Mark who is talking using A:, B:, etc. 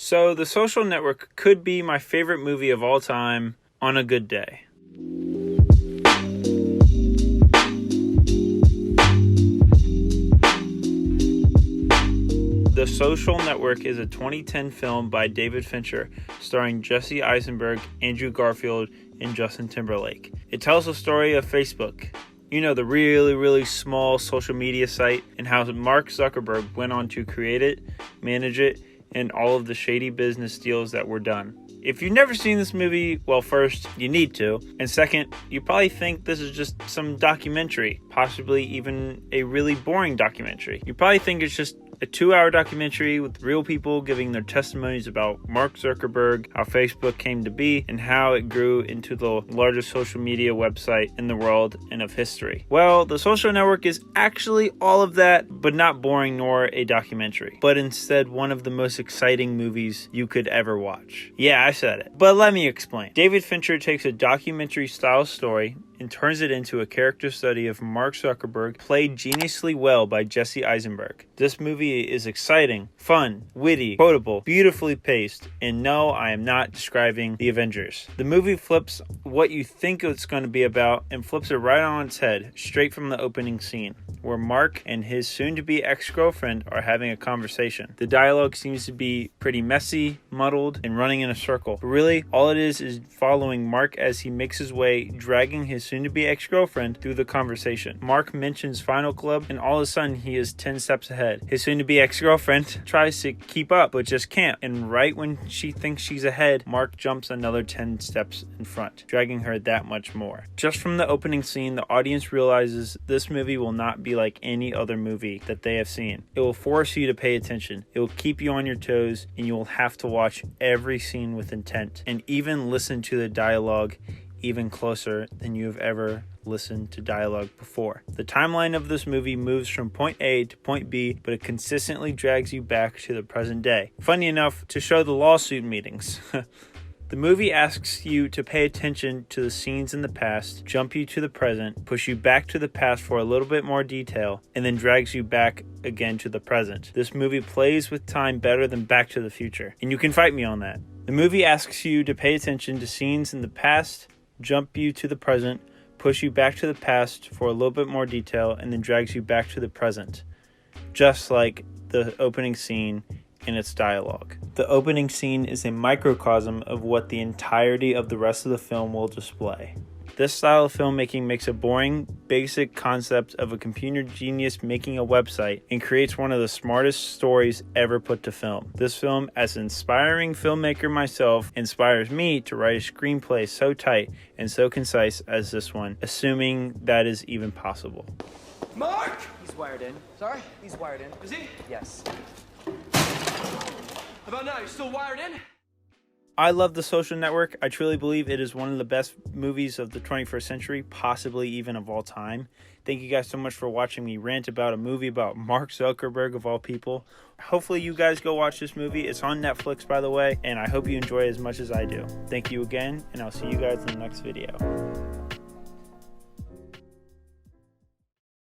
A: So, The Social Network could be my favorite movie of all time on a good day. The Social Network is a 2010 film by David Fincher starring Jesse Eisenberg, Andrew Garfield, and Justin Timberlake. It tells the story of Facebook. You know, the really small social media site, and how Mark Zuckerberg went on to create it, manage it, and all of the shady business deals that were done. If you've never seen this movie, well, first, you need to. And second, you probably think this is just some documentary, possibly even a really boring documentary. You probably think it's just a 2-hour documentary with real people giving their testimonies about Mark Zuckerberg, how Facebook came to be, and how it grew into the largest social media website in the world and of history. Well, The Social Network is actually all of that, but not boring nor a documentary, but instead one of the most exciting movies you could ever watch. Yeah, I said it. But let me explain. David Fincher takes a documentary-style story and turns it into a character study of Mark Zuckerberg, played geniusly well by Jesse Eisenberg. This movie is exciting, fun, witty, quotable, beautifully paced, and no, I am not describing The Avengers. The movie flips what you think it's going to be about and flips it right on its head, straight from the opening scene, where Mark and his soon-to-be ex-girlfriend are having a conversation. The dialogue seems to be pretty messy, muddled, and running in a circle. But really, all it is following Mark as he makes his way, dragging his soon-to-be ex-girlfriend through the conversation. Mark mentions Final Club, and all of a sudden he is 10 steps ahead. His soon-to-be ex-girlfriend tries to keep up, but just can't. And right when she thinks she's ahead, Mark jumps another 10 steps in front, dragging her that much more. Just from the opening scene, the audience realizes this movie will not be like any other movie that they have seen. It will force you to pay attention. It will keep you on your toes, and you will have to watch every scene with intent, and even listen to the dialogue even closer than you have ever listened to dialogue before. The timeline of this movie moves from point A to point B, but it consistently drags you back to the present day. Funny enough, to show the lawsuit meetings. The movie asks you to pay attention to the scenes in the past, jump you to the present, push you back to the past for a little bit more detail, and then drags you back again to the present. This movie plays with time better than Back to the Future, and you can fight me on that. The movie asks you to pay attention to scenes in the past, jump you to the present, push you back to the past for a little bit more detail, and then drags you back to the present. Just like the opening scene in its dialogue. The opening scene is a microcosm of what the entirety of the rest of the film will display. This style of filmmaking makes a boring, basic concept of a computer genius making a website and creates one of the smartest stories ever put to film. This film, as an inspiring filmmaker myself, inspires me to write a screenplay so tight and so concise as this one, assuming that is even possible.
B: Mark!
C: He's wired in.
B: Sorry?
C: He's wired in.
B: Is he?
C: Yes.
B: How about now? You still wired in?
A: I love The Social Network. I truly believe it is one of the best movies of the 21st century, possibly even of all time. Thank you guys so much for watching me rant about a movie about Mark Zuckerberg of all people. Hopefully you guys go watch this movie. It's on Netflix, by the way, and I hope you enjoy it as much as I do. Thank you again, and I'll see you guys in the next video.